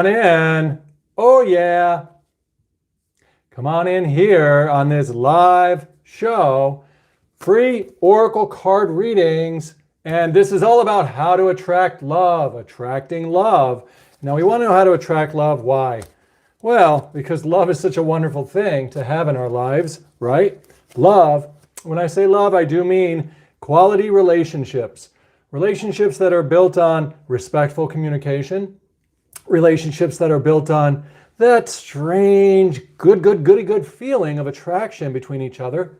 On in. Oh yeah. Come on in here on this live show. Free Oracle card readings. And this is all about how to attract love, attracting love. Now we want to know how to attract love. Why? Well, because love is such a wonderful thing to have in our lives, right? Love, when I say love, I do mean quality relationships. Relationships that are built on respectful communication, relationships that are built on that strange, good feeling of attraction between each other.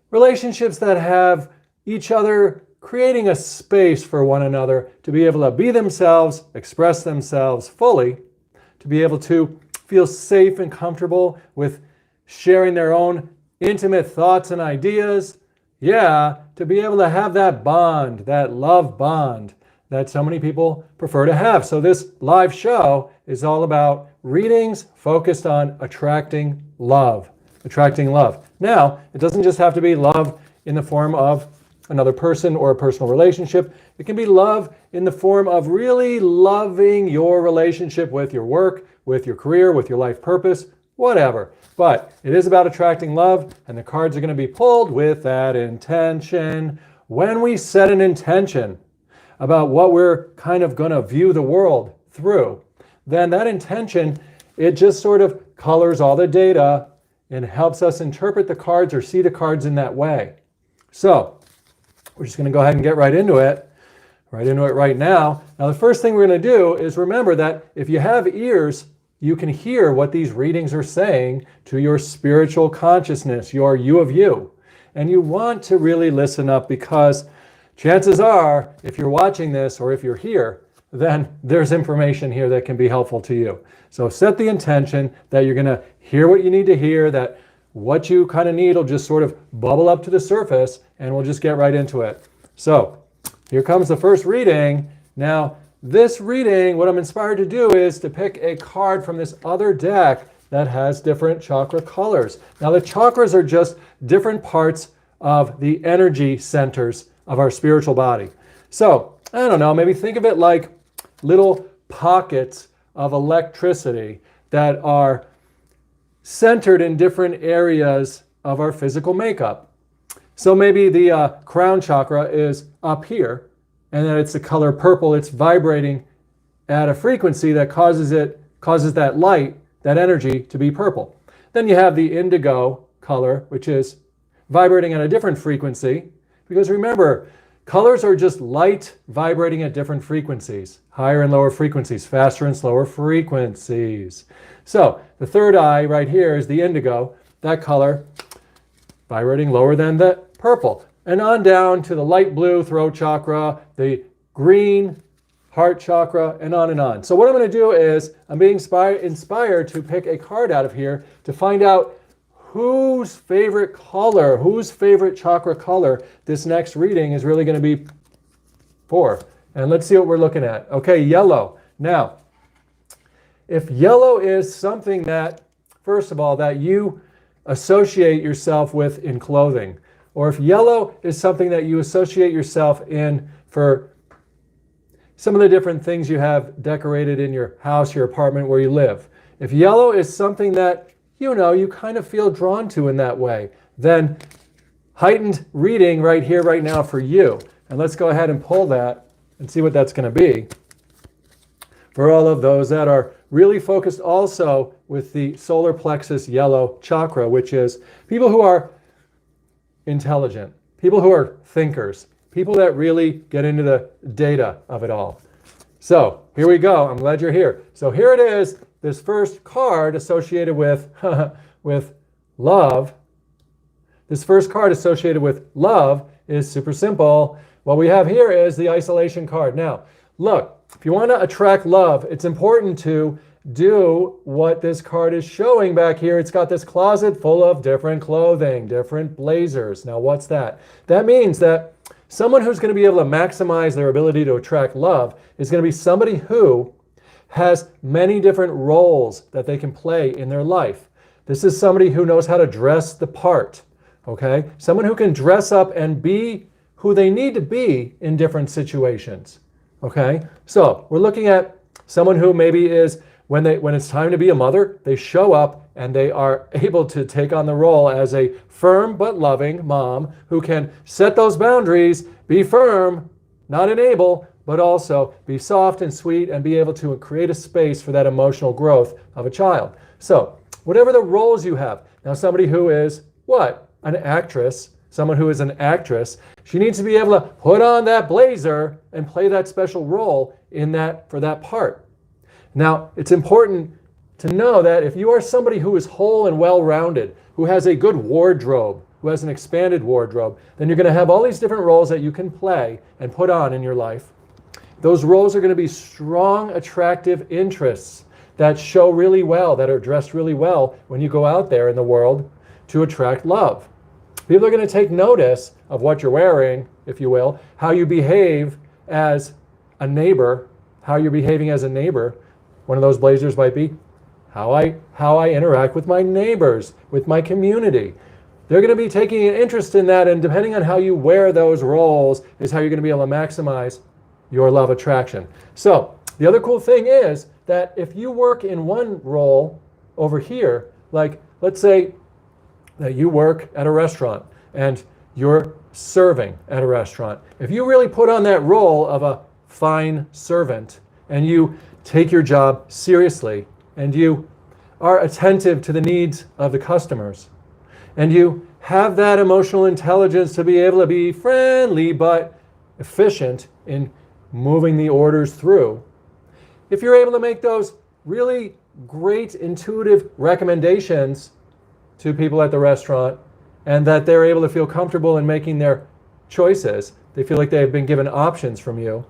Relationships that have each other creating a space for one another to be able to be themselves, express themselves fully, to be able to feel safe and comfortable with sharing their own intimate thoughts and ideas. Yeah, to be able to have that bond, that love bond that so many people prefer to have. So this live show is all about readings focused on attracting love. Attracting love. Now, it doesn't just have to be love in the form of another person or a personal relationship. It can be love in the form of really loving your relationship with your work, with your career, with your life purpose, whatever. But it is about attracting love, and the cards are going to be pulled with that intention. When we set an intention about what we're kind of going to view the world through, then that intention, it just sort of colors all the data and helps us interpret the cards or see the cards in that way. So we're just going to go ahead and get right into it right now. Now, the first thing we're going to do is remember that if you have ears, you can hear what these readings are saying to your spiritual consciousness, your you of you. And you want to really listen up, because chances are, if you're watching this or if you're here, then there's information here that can be helpful to you. So set the intention that you're going to hear what you need to hear, that what you kind of need will just sort of bubble up to the surface, and we'll just get right into it. So here comes the first reading. Now, this reading, what I'm inspired to do is to pick a card from this other deck that has different chakra colors. Now, the chakras are just different parts of the energy centers of our spiritual body. So, I don't know, maybe think of it like little pockets of electricity that are centered in different areas of our physical makeup. So maybe the crown chakra is up here, and then it's the color purple. It's vibrating at a frequency that causes that light, that energy, to be purple. Then you have the indigo color, which is vibrating at a different frequency, because remember, colors are just light vibrating at different frequencies, higher and lower frequencies, faster and slower frequencies. So the third eye right here is the indigo, that color vibrating lower than the purple. And on down to the light blue throat chakra, the green heart chakra, and on and on. So what I'm going to do is I'm being inspired to pick a card out of here to find out whose favorite color, whose favorite chakra color this next reading is really going to be for. And let's see what we're looking at. Okay, yellow. Now, if yellow is something that, first of all, that you associate yourself with in clothing, or if yellow is something that you associate yourself in for some of the different things you have decorated in your house, your apartment, where you live, if yellow is something that you kind of feel drawn to in that way, then heightened reading right here, right now for you. And let's go ahead and pull that and see what that's going to be. For all of those that are really focused also with the solar plexus yellow chakra, which is people who are intelligent, people who are thinkers, people that really get into the data of it all. So here we go. I'm glad you're here. So here it is. This first card associated with, with love. This first card associated with love is super simple. What we have here is the isolation card. Now, look, if you want to attract love, it's important to do what this card is showing back here. It's got this closet full of different clothing, different blazers. Now, what's that? That means that someone who's going to be able to maximize their ability to attract love is going to be somebody who has many different roles that they can play in their life. This is somebody who knows how to dress the part, okay? Someone who can dress up and be who they need to be in different situations, okay? So we're looking at someone who maybe is when it's time to be a mother, they show up and they are able to take on the role as a firm but loving mom who can set those boundaries, be firm, not enable, but also be soft and sweet and be able to create a space for that emotional growth of a child. So, whatever the roles you have. Now, somebody who is what? An actress, someone who is an actress, she needs to be able to put on that blazer and play that special role for that part. Now, it's important to know that if you are somebody who is whole and well-rounded, who has a good wardrobe, who has an expanded wardrobe, then you're going to have all these different roles that you can play and put on in your life. Those roles are going to be strong, attractive interests that show really well, that are dressed really well when you go out there in the world to attract love. People are going to take notice of what you're wearing, if you will, how you behave as a neighbor, how you're behaving as a neighbor. One of those blazers might be how I interact with my neighbors, with my community. They're going to be taking an interest in that, and depending on how you wear those roles is how you're going to be able to maximize your love attraction. So the other cool thing is that if you work in one role over here, like let's say that you work at a restaurant and you're serving at a restaurant, if you really put on that role of a fine servant and you take your job seriously and you are attentive to the needs of the customers and you have that emotional intelligence to be able to be friendly but efficient in moving the orders through, if you're able to make those really great intuitive recommendations to people at the restaurant and that they're able to feel comfortable in making their choices, they feel like they've been given options from you,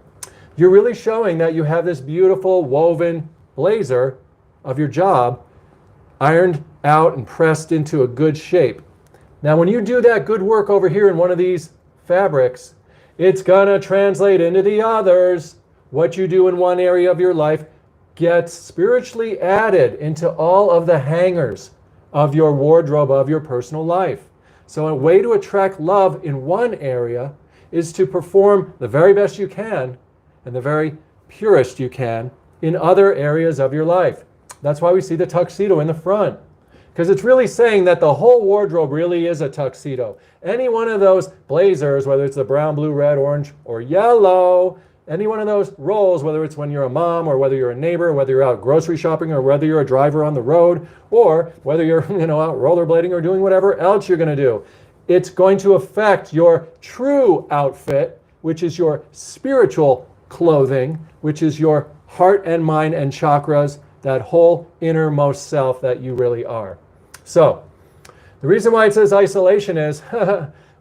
you're really showing that you have this beautiful woven blazer of your job ironed out and pressed into a good shape. Now, when you do that good work over here in one of these fabrics, it's gonna translate into the others. What you do in one area of your life gets spiritually added into all of the hangers of your wardrobe of your personal life. So a way to attract love in one area is to perform the very best you can and the very purest you can in other areas of your life. That's why we see the tuxedo in the front, because it's really saying that the whole wardrobe really is a tuxedo. Any one of those blazers, whether it's the brown, blue, red, orange, or yellow, any one of those roles, whether it's when you're a mom or whether you're a neighbor, whether you're out grocery shopping or whether you're a driver on the road or whether you're out rollerblading or doing whatever else you're going to do, it's going to affect your true outfit, which is your spiritual clothing, which is your heart and mind and chakras, that whole innermost self that you really are. So the reason why it says isolation is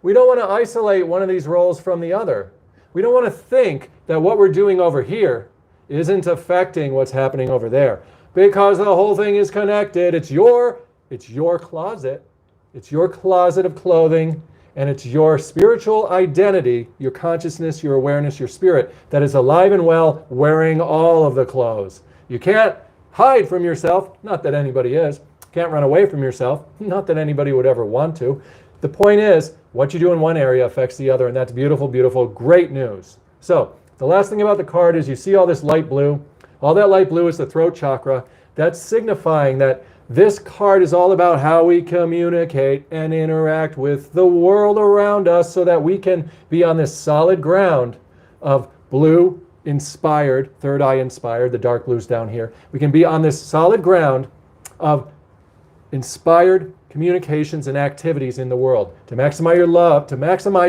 we don't want to isolate one of these roles from the other. We don't want to think that what we're doing over here isn't affecting what's happening over there, because the whole thing is connected. It's your closet. It's your closet of clothing, and it's your spiritual identity, your consciousness, your awareness, your spirit that is alive and well wearing all of the clothes. You can't hide from yourself, not that anybody is. Can't run away from yourself, not that anybody would ever want to. The point is, what you do in one area affects the other, and that's beautiful, beautiful, great news. So, the last thing about the card is you see all this light blue. All that light blue is the throat chakra. That's signifying that this card is all about how we communicate and interact with the world around us so that we can be on this solid ground of blue inspired, third eye inspired, the dark blues down here. We can be on this solid ground of inspired communications and activities in the world. To maximize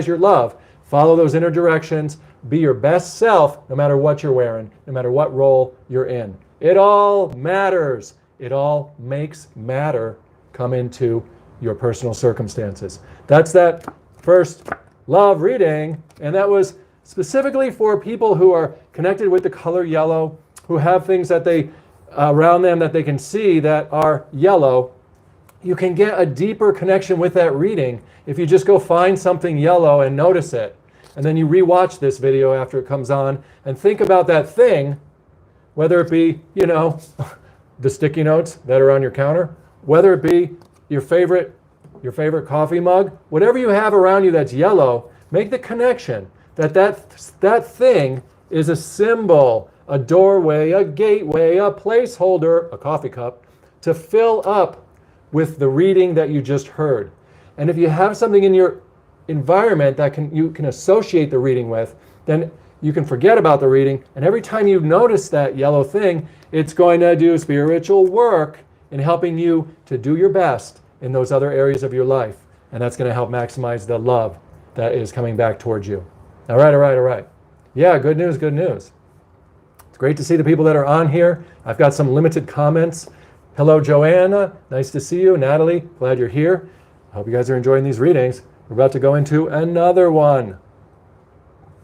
your love, follow those inner directions, be your best self no matter what you're wearing, no matter what role you're in. It all matters. It all makes matter come into your personal circumstances. That's that first love reading, and that was specifically for people who are connected with the color yellow, who have things that they around them that they can see that are yellow. You can get a deeper connection with that reading if you just go find something yellow and notice it. And then you rewatch this video after it comes on and think about that thing, whether it be, the sticky notes that are on your counter, whether it be your favorite coffee mug, whatever you have around you that's yellow, make the connection that thing is a symbol a doorway, a gateway, a placeholder, a coffee cup, to fill up with the reading that you just heard. And if you have something in your environment that you can associate the reading with, then you can forget about the reading. And every time you notice that yellow thing, it's going to do spiritual work in helping you to do your best in those other areas of your life. And that's going to help maximize the love that is coming back towards you. All right, all right, all right. Yeah, good news, good news. It's great to see the people that are on here. I've got some limited comments. Hello, Joanna. Nice to see you. Natalie, glad you're here. I hope you guys are enjoying these readings. We're about to go into another one.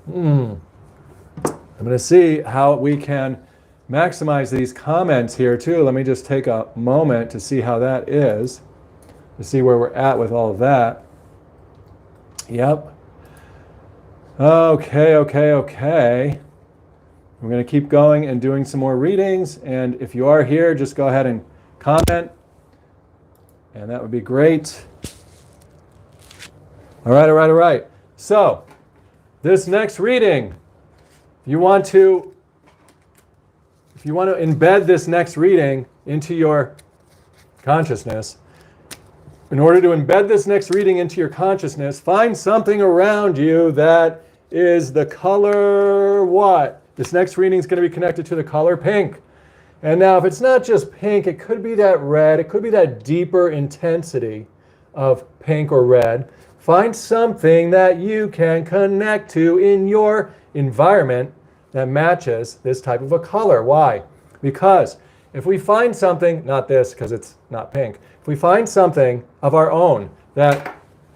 I'm going to see how we can maximize these comments here too. Let me just take a moment to see how that is, to see where we're at with all of that. Yep. Okay. We're going to keep going and doing some more readings. And if you are here, just go ahead and comment. And that would be great. All right. So, this next reading, if you want to embed this next reading into your consciousness, in order to embed this next reading into your consciousness, find something around you that is the color what? This next reading is going to be connected to the color pink. And now if it's not just pink, it could be that red, it could be that deeper intensity of pink or red. Find something that you can connect to in your environment that matches this type of a color. Why? Because if we find something, not this because it's not pink, if we find something of our own that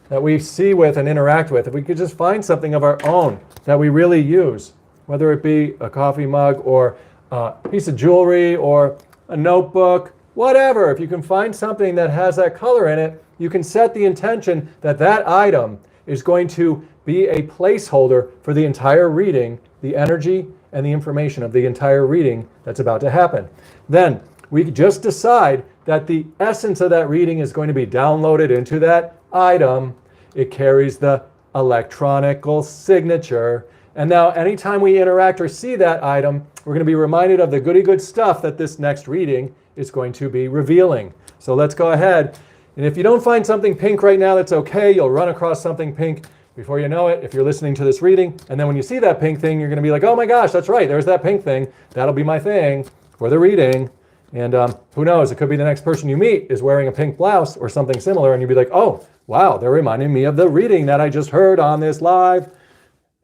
we see with and interact with, if we could just find something of our own that we really use, whether it be a coffee mug or a piece of jewelry or a notebook, whatever, if you can find something that has that color in it, you can set the intention that that item is going to be a placeholder for the entire reading, the energy and the information of the entire reading that's about to happen. Then we just decide that the essence of that reading is going to be downloaded into that item. It carries the electronical signature. And now anytime we interact or see that item, we're going to be reminded of the goody good stuff that this next reading is going to be revealing. So let's go ahead. And if you don't find something pink right now, that's okay. You'll run across something pink before you know it if you're listening to this reading. And then when you see that pink thing, you're going to be like, oh my gosh, that's right. There's that pink thing. That'll be my thing for the reading. And who knows? It could be the next person you meet is wearing a pink blouse or something similar. And you'll be like, oh, wow, they're reminding me of the reading that I just heard on this live.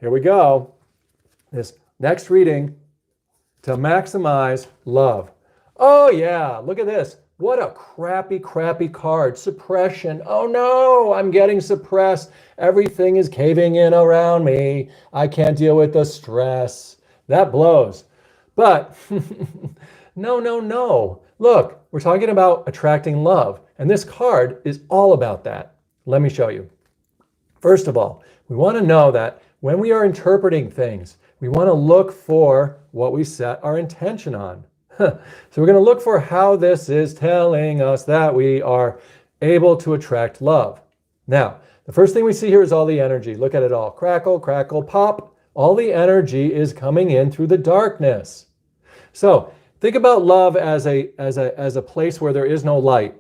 Here we go. This next reading to maximize love. Oh yeah, look at this. What a crappy card. Suppression. Oh no, I'm getting suppressed. Everything is caving in around me. I can't deal with the stress. That blows. But no. Look, we're talking about attracting love. And this card is all about that. Let me show you. First of all, we want to know that when we are interpreting things, we want to look for what we set our intention on. So we're going to look for how this is telling us that we are able to attract love. Now, the first thing we see here is all the energy. Look at it all. Crackle, crackle, pop. All the energy is coming in through the darkness. So think about love as a place where there is no light.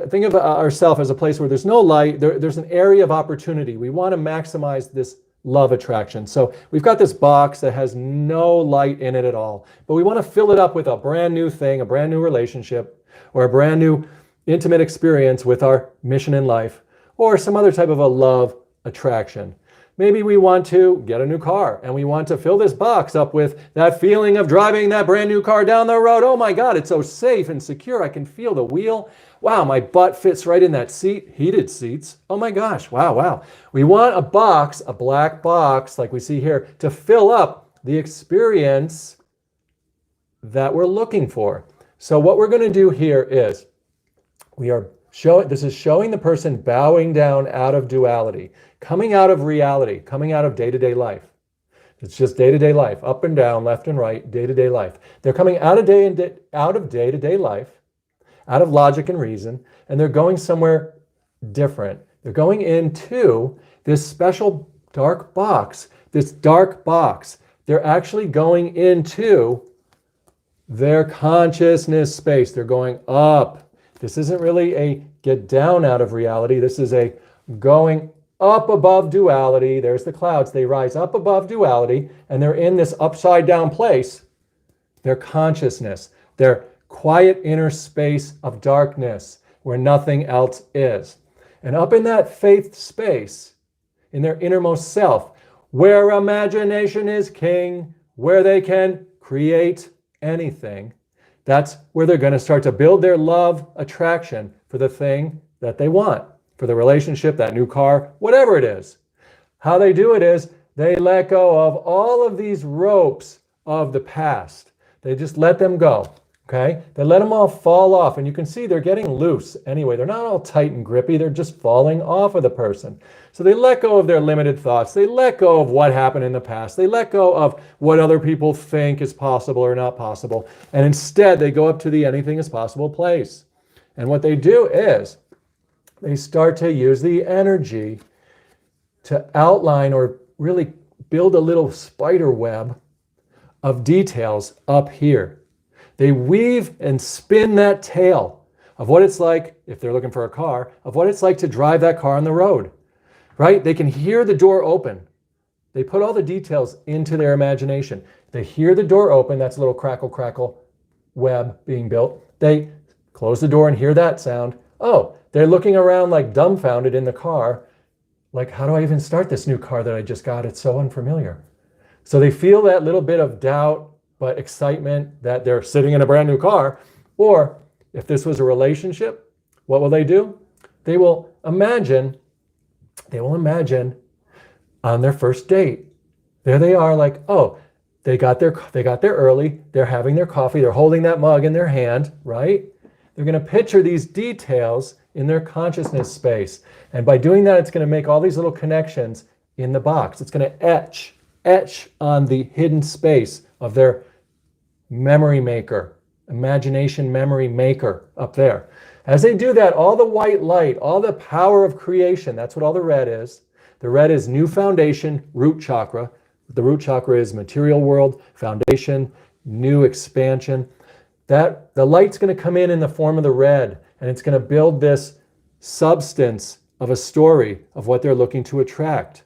Think of ourselves as a place where there's no light. There's an area of opportunity. We want to maximize this love attraction. So we've got this box that has no light in it at all, but we want to fill it up with a brand new thing, a brand new relationship, or a brand new intimate experience with our mission in life, or some other type of a love attraction. Maybe we want to get a new car and we want to fill this box up with that feeling of driving that brand new car down the road. Oh my God, it's so safe and secure. I can feel the wheel. Wow, my butt fits right in that seat. Heated seats. Oh my gosh, wow. We want a box, a black box like we see here, to fill up the experience that we're looking for. So what we're going to do here is this is showing the person bowing down out of duality, coming out of reality, coming out of day-to-day life. It's just day-to-day life, up and down, left and right, day-to-day life. They're coming out of day-to-day life, out of logic and reason, and they're going somewhere different. They're going into this special dark box they're actually going into their consciousness space. They're going up. This isn't really a get down out of reality. This is a going up above duality. There's the clouds. They rise up above duality, and they're in this upside down place. Their consciousness, their quiet inner space of darkness where nothing else is. And up in that faith space, in their innermost self, where imagination is king, where they can create anything, that's where they're going to start to build their love attraction for the thing that they want, for the relationship, that new car, whatever it is. How they do it is they let go of all of these ropes of the past. They just let them go, okay? They let them all fall off, and you can see they're getting loose anyway. They're not all tight and grippy. They're just falling off of the person. So they let go of their limited thoughts. They let go of what happened in the past. They let go of what other people think is possible or not possible. And instead, they go up to the anything is possible place. And what they do is they start to use the energy to outline or really build a little spider web of details up here. They weave and spin that tail of what it's like, if they're looking for a car, of what it's like to drive that car on the road, right? They can hear the door open. They put all the details into their imagination. They hear the door open, that's a little crackle, crackle web being built. They close the door and hear that sound. Oh, they're looking around like dumbfounded in the car. Like, how do I even start this new car that I just got? It's so unfamiliar. So they feel that little bit of doubt, but excitement that they're sitting in a brand new car. Or if this was a relationship, what will they do? They will imagine on their first date. There they are, like, oh, they got there early, they're having their coffee, they're holding that mug in their hand, right? They're going to picture these details in their consciousness space. And by doing that, it's going to make all these little connections in the box. It's going to etch on the hidden space of their memory maker, imagination memory maker up there. As they do that, all the white light, all the power of creation, that's what all the red is. The red is new foundation, root chakra. The root chakra is material world, foundation, new expansion. That the light's going to come in the form of the red, and it's going to build this substance of a story of what they're looking to attract.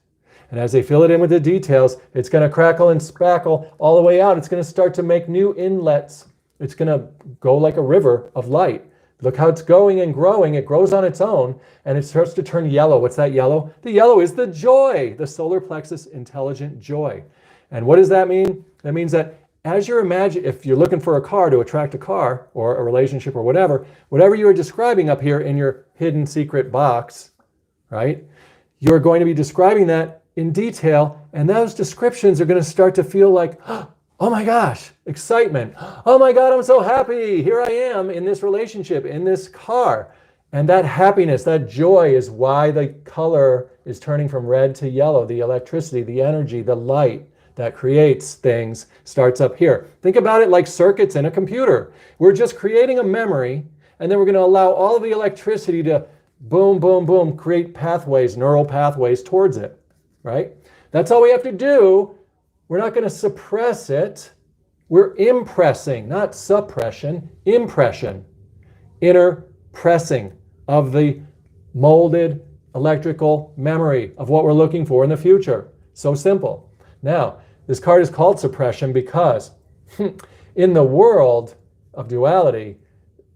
And as they fill it in with the details, it's going to crackle and spackle all the way out. It's going to start to make new inlets. It's going to go like a river of light. Look how it's going and growing. It grows on its own, and it starts to turn yellow. What's that yellow? The yellow is the joy, the solar plexus intelligent joy. And what does that mean? That means that as you're if you're looking for a car to attract a car or a relationship or whatever you're describing up here in your hidden secret box, right? You're going to be describing that in detail, and those descriptions are going to start to feel like, oh my gosh, excitement. Oh my God, I'm so happy. Here I am in this relationship, in this car. And that happiness, that joy is why the color is turning from red to yellow. The electricity, the energy, the light that creates things starts up here. Think about it like circuits in a computer. We're just creating a memory, and then we're going to allow all of the electricity to boom, boom, boom, create pathways, neural pathways towards it, right? That's all we have to do. We're not going to suppress it. We're impressing, not suppression, impression, inner pressing of the molded electrical memory of what we're looking for in the future. So simple. Now, this card is called suppression because in the world of duality,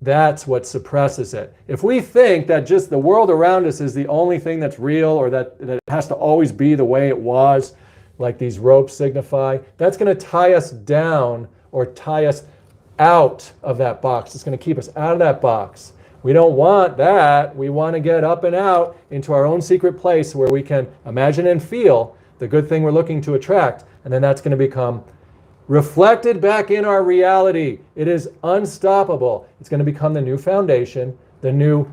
that's what suppresses it. If we think that just the world around us is the only thing that's real, or that it has to always be the way it was, like these ropes signify, that's going to tie us down or tie us out of that box. It's going to keep us out of that box. We don't want that. We want to get up and out into our own secret place where we can imagine and feel the good thing we're looking to attract, and then that's going to become reflected back in our reality. It is unstoppable. It's going to become the new foundation, the new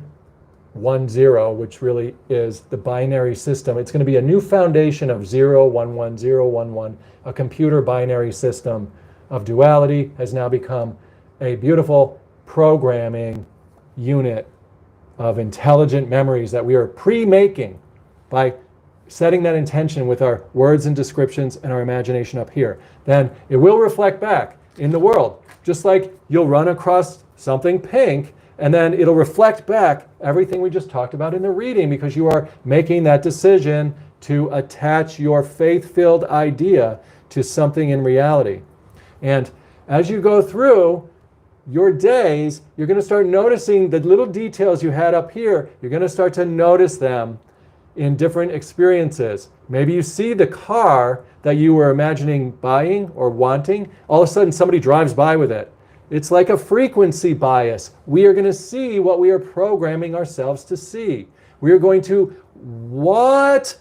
1-0, which really is the binary system. It's going to be a new foundation of 0, 1, 1, 0, 1, 1. A computer binary system of duality has now become a beautiful programming unit of intelligent memories that we are pre-making by setting that intention with our words and descriptions and our imagination up here, then it will reflect back in the world. Just like you'll run across something pink, and then it'll reflect back everything we just talked about in the reading, because you are making that decision to attach your faith-filled idea to something in reality. And as you go through your days, you're going to start noticing the little details you had up here. You're going to start to notice them in different experiences. Maybe you see the car that you were imagining buying or wanting. All of a sudden somebody drives by with it. It's like a frequency bias. We are going to see what we are programming ourselves to see. We are going to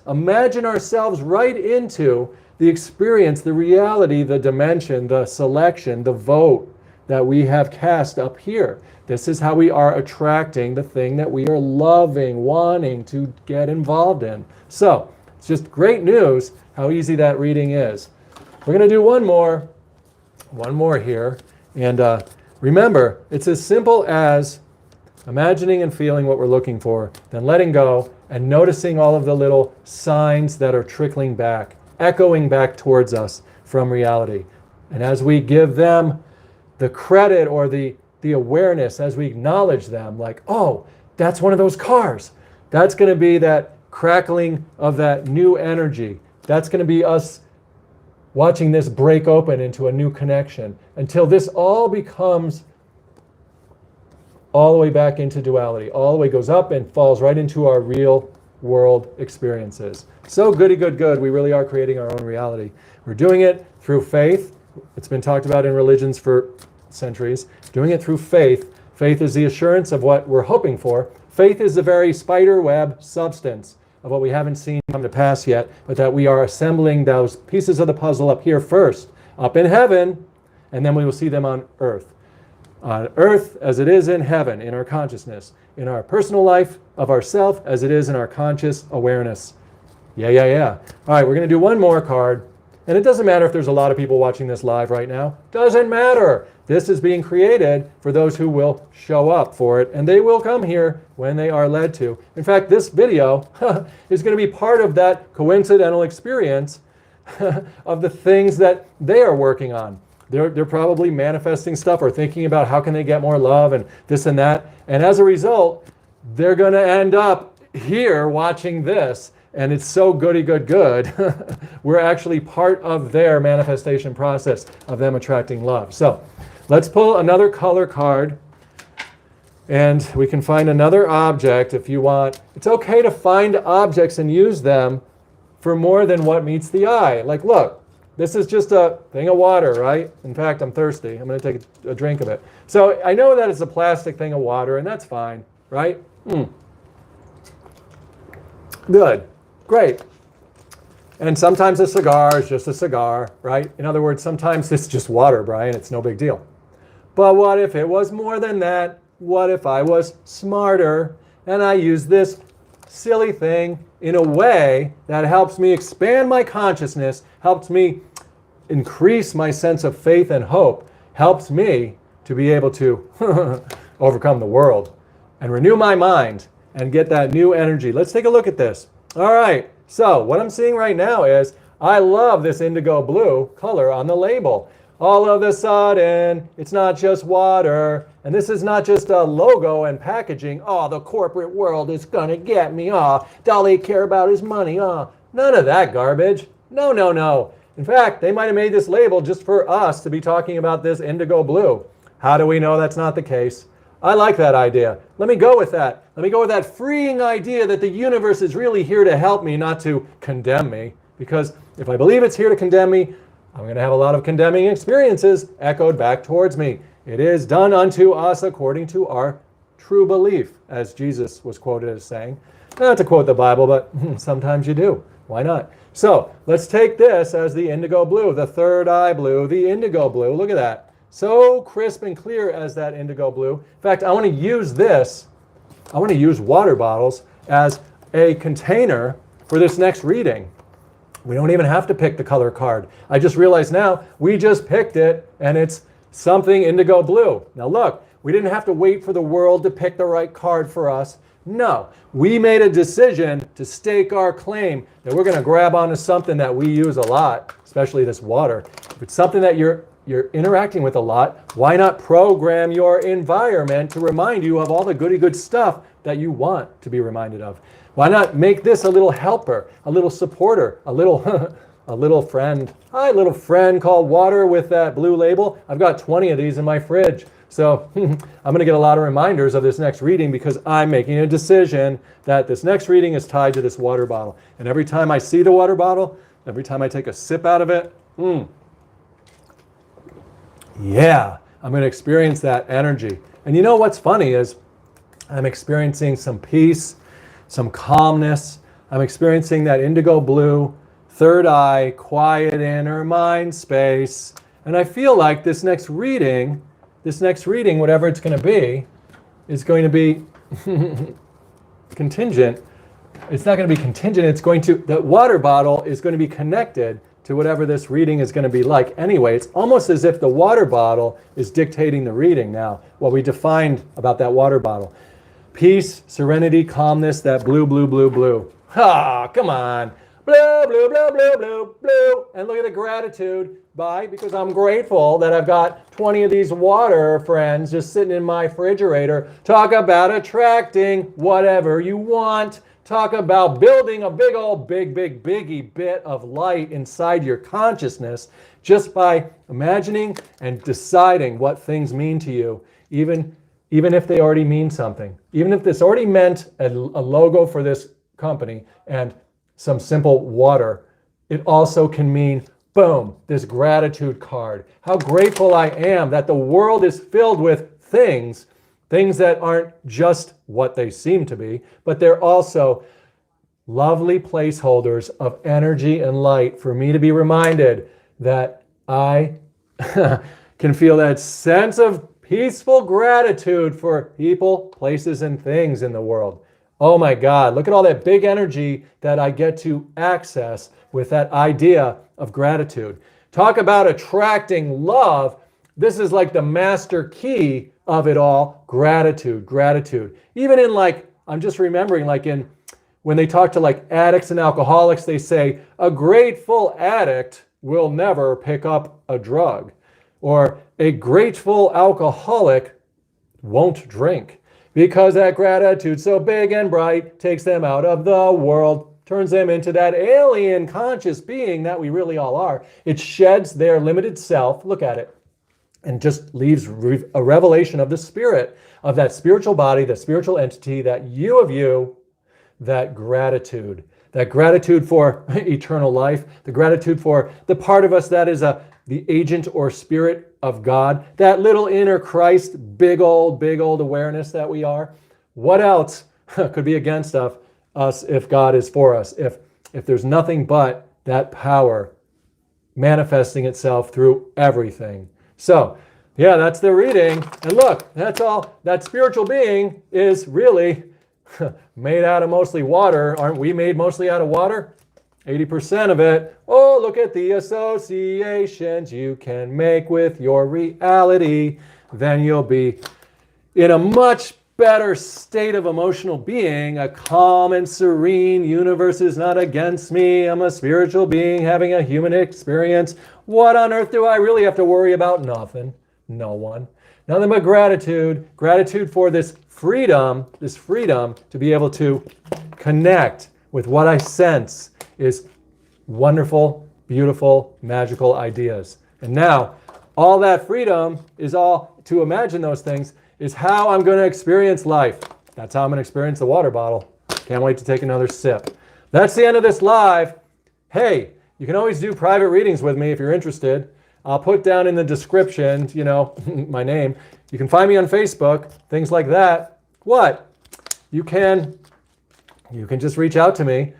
imagine ourselves right into the experience, the reality, the dimension, the selection, the vote that we have cast up here. This is how we are attracting the thing that we are loving, wanting to get involved in. So it's just great news how easy that reading is. We're going to do one more here. And remember, it's as simple as imagining and feeling what we're looking for, then letting go and noticing all of the little signs that are trickling back, echoing back towards us from reality. And as we give them the credit or the awareness, as we acknowledge them, like, oh, that's one of those cars. That's going to be that crackling of that new energy. That's going to be us watching this break open into a new connection until this all becomes all the way back into duality. All the way goes up and falls right into our real world experiences. So goody good good. We really are creating our own reality. We're doing it through faith. It's been talked about in religions for centuries. Doing it through faith. Faith is the assurance of what we're hoping for. Faith is the very spider web substance of what we haven't seen come to pass yet, but that we are assembling those pieces of the puzzle up here first, up in heaven, and then we will see them on earth. On earth as it is in heaven, in our consciousness, in our personal life of ourself as it is in our conscious awareness. Yeah. All right, we're going to do one more card. And it doesn't matter if there's a lot of people watching this live right now. Doesn't matter. This is being created for those who will show up for it, and they will come here when they are led to. In fact, this video is going to be part of that coincidental experience of the things that they are working on. They're probably manifesting stuff or thinking about how can they get more love and this and that. And as a result, they're going to end up here watching this. And it's so goody good. We're actually part of their manifestation process of them attracting love. So let's pull another color card. And we can find another object if you want. It's okay to find objects and use them for more than what meets the eye. Like, look, this is just a thing of water, right? In fact, I'm thirsty. I'm going to take a drink of it. So I know that it's a plastic thing of water, and that's fine, right? Good. Great. And sometimes a cigar is just a cigar, right? In other words, sometimes it's just water, Brian. It's no big deal. But what if it was more than that? What if I was smarter and I use this silly thing in a way that helps me expand my consciousness, helps me increase my sense of faith and hope, helps me to be able to overcome the world and renew my mind and get that new energy. Let's take a look at this. All right, so what I'm seeing right now is I love this indigo blue color on the label. All of a sudden, it's not just water, and this is not just a logo and packaging. Oh, the corporate world is gonna get me. Oh, all they care about is money. Oh, none of that garbage. No. In fact, they might have made this label just for us to be talking about this indigo blue. How do we know that's not the case? I like that idea. Let me go with that. Let me go with that freeing idea that the universe is really here to help me, not to condemn me. Because if I believe it's here to condemn me, I'm going to have a lot of condemning experiences echoed back towards me. It is done unto us according to our true belief, as Jesus was quoted as saying. Not to quote the Bible, but sometimes you do. Why not? So let's take this as the indigo blue, the third eye blue, the indigo blue. Look at that. So crisp and clear as that indigo blue. In fact, I want to use this. I want to use water bottles as a container for this next reading. We don't even have to pick the color card. I just realized now we just picked it and it's something indigo blue. Now look, we didn't have to wait for the world to pick the right card for us. No, we made a decision to stake our claim that we're going to grab onto something that we use a lot, especially this water. If it's something that you're interacting with a lot, why not program your environment to remind you of all the goody good stuff that you want to be reminded of? Why not make this a little helper, a little supporter, a little a little friend? Hi, little friend called water with that blue label. I've got 20 of these in my fridge. So I'm going to get a lot of reminders of this next reading because I'm making a decision that this next reading is tied to this water bottle. And every time I see the water bottle, every time I take a sip out of it, yeah, I'm going to experience that energy. And you know what's funny is I'm experiencing some peace, some calmness. I'm experiencing that indigo blue, third eye, quiet inner mind space. And I feel like this next reading, whatever it's going to be, is going to be contingent. It's not going to be contingent. The water bottle is going to be connected to whatever this reading is going to be like. Anyway, it's almost as if the water bottle is dictating the reading now, what we defined about that water bottle. Peace, serenity, calmness, that blue, blue, blue, blue. Ah, come on. Blue, blue, blue, blue, blue, blue. And look at the gratitude. Because I'm grateful that I've got 20 of these water friends just sitting in my refrigerator. Talk about attracting whatever you want. Talk about building a big old biggie bit of light inside your consciousness just by imagining and deciding what things mean to you, even if they already mean something. Even if this already meant a logo for this company and some simple water, it also can mean, boom, this gratitude card. How grateful I am that the world is filled with things that aren't just what they seem to be, but they're also lovely placeholders of energy and light for me to be reminded that I can feel that sense of peaceful gratitude for people, places, and things in the world. Oh my God, look at all that big energy that I get to access with that idea of gratitude. Talk about attracting love. This is like the master key of it all. Gratitude. Even in I'm just remembering when they talk to addicts and alcoholics, they say a grateful addict will never pick up a drug, or a grateful alcoholic won't drink because that gratitude so big and bright takes them out of the world, turns them into that alien conscious being that we really all are. It sheds their limited self, look at it, and just leaves a revelation of the spirit, of that spiritual body, the spiritual entity, that you, that gratitude for eternal life, the gratitude for the part of us that is the agent or spirit of God, that little inner Christ, big old awareness that we are. What else could be against us if God is for us? If there's nothing but that power manifesting itself through everything. So, yeah, that's the reading. And look, that's all. That spiritual being is really made out of mostly water. Aren't we made mostly out of water? 80% of it. Oh, look at the associations you can make with your reality. Then you'll be in a much better state of emotional being, a calm and serene universe is not against me. I'm a spiritual being having a human experience. What on earth do I really have to worry about? Nothing. No one. Nothing but gratitude. Gratitude for this freedom to be able to connect with what I sense is wonderful, beautiful, magical ideas. And now, all that freedom is all to imagine those things is how I'm going to experience life. That's how I'm going to experience the water bottle. Can't wait to take another sip. That's the end of this live. Hey, you can always do private readings with me if you're interested. I'll put down in the description, my name. You can find me on Facebook, things like that. What? You can just reach out to me.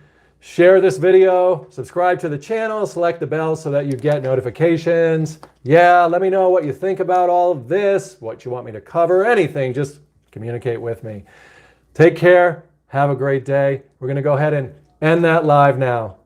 Share this video, subscribe to the channel, select the bell so that you get notifications. Yeah, let me know what you think about all of this, what you want me to cover, anything, just communicate with me. Take care, have a great day. We're going to go ahead and end that live now.